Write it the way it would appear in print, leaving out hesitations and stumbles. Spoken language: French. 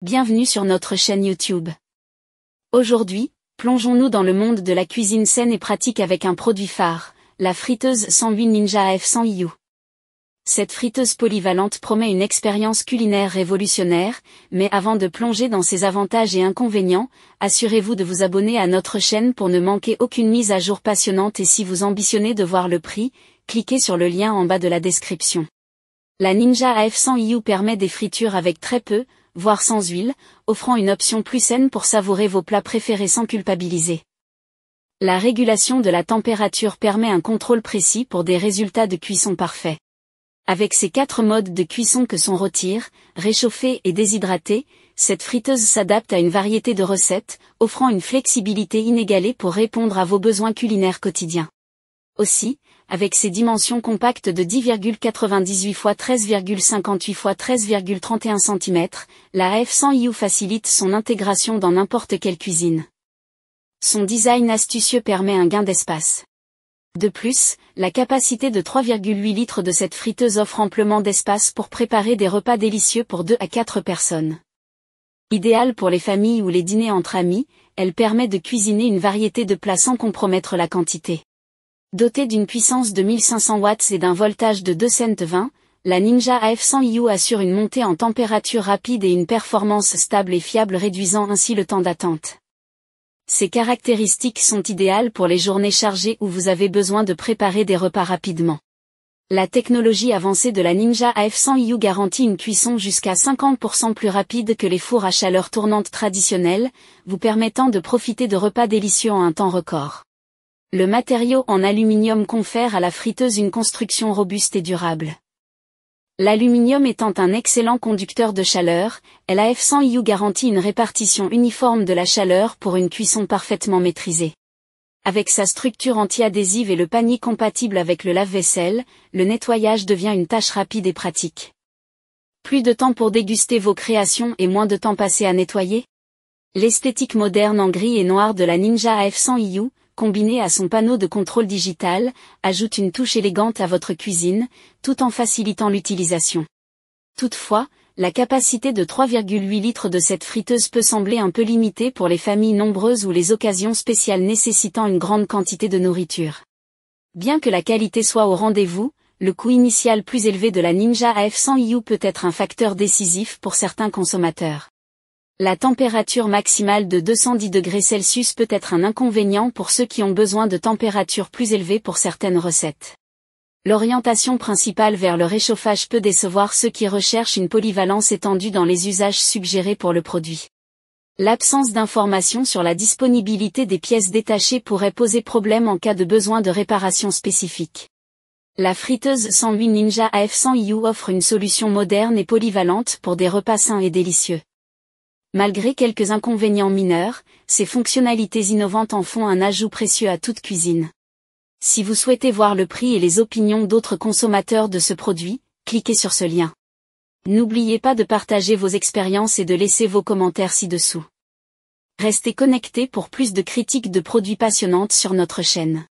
Bienvenue sur notre chaîne YouTube. Aujourd'hui, plongeons-nous dans le monde de la cuisine saine et pratique avec un produit phare, la friteuse 108 Ninja AF100 IU. Cette friteuse polyvalente promet une expérience culinaire révolutionnaire, mais avant de plonger dans ses avantages et inconvénients, assurez-vous de vous abonner à notre chaîne pour ne manquer aucune mise à jour passionnante et si vous ambitionnez de voir le prix, cliquez sur le lien en bas de la description. La Ninja AF100 IU permet des fritures avec très peu, voire sans huile, offrant une option plus saine pour savourer vos plats préférés sans culpabiliser. La régulation de la température permet un contrôle précis pour des résultats de cuisson parfaits. Avec ses 4 modes de cuisson que sont rôtir, réchauffer et déshydrater, cette friteuse s'adapte à une variété de recettes, offrant une flexibilité inégalée pour répondre à vos besoins culinaires quotidiens. Aussi, avec ses dimensions compactes de 10,98 x 13,58 x 13,31 cm, la AF100 IU facilite son intégration dans n'importe quelle cuisine. Son design astucieux permet un gain d'espace. De plus, la capacité de 3,8 litres de cette friteuse offre amplement d'espace pour préparer des repas délicieux pour 2 à 4 personnes. Idéale pour les familles ou les dîners entre amis, elle permet de cuisiner une variété de plats sans compromettre la quantité. Dotée d'une puissance de 1500 watts et d'un voltage de 220 V, la Ninja AF100 IU assure une montée en température rapide et une performance stable et fiable réduisant ainsi le temps d'attente. Ces caractéristiques sont idéales pour les journées chargées où vous avez besoin de préparer des repas rapidement. La technologie avancée de la Ninja AF100 IU garantit une cuisson jusqu'à 50% plus rapide que les fours à chaleur tournante traditionnels, vous permettant de profiter de repas délicieux en un temps record. Le matériau en aluminium confère à la friteuse une construction robuste et durable. L'aluminium étant un excellent conducteur de chaleur, la AF100 IU garantit une répartition uniforme de la chaleur pour une cuisson parfaitement maîtrisée. Avec sa structure anti-adhésive et le panier compatible avec le lave-vaisselle, le nettoyage devient une tâche rapide et pratique. Plus de temps pour déguster vos créations et moins de temps passé à nettoyer? L'esthétique moderne en gris et noir de la Ninja AF100 IU, combinée à son panneau de contrôle digital, ajoute une touche élégante à votre cuisine, tout en facilitant l'utilisation. Toutefois, la capacité de 3,8 litres de cette friteuse peut sembler un peu limitée pour les familles nombreuses ou les occasions spéciales nécessitant une grande quantité de nourriture. Bien que la qualité soit au rendez-vous, le coût initial plus élevé de la Ninja AF100 IU peut être un facteur décisif pour certains consommateurs. La température maximale de 210 degrés Celsius peut être un inconvénient pour ceux qui ont besoin de températures plus élevées pour certaines recettes. L'orientation principale vers le réchauffage peut décevoir ceux qui recherchent une polyvalence étendue dans les usages suggérés pour le produit. L'absence d'informations sur la disponibilité des pièces détachées pourrait poser problème en cas de besoin de réparation spécifique. La friteuse 108 Ninja AF100 IU offre une solution moderne et polyvalente pour des repas sains et délicieux. Malgré quelques inconvénients mineurs, ces fonctionnalités innovantes en font un ajout précieux à toute cuisine. Si vous souhaitez voir le prix et les opinions d'autres consommateurs de ce produit, cliquez sur ce lien. N'oubliez pas de partager vos expériences et de laisser vos commentaires ci-dessous. Restez connectés pour plus de critiques de produits passionnantes sur notre chaîne.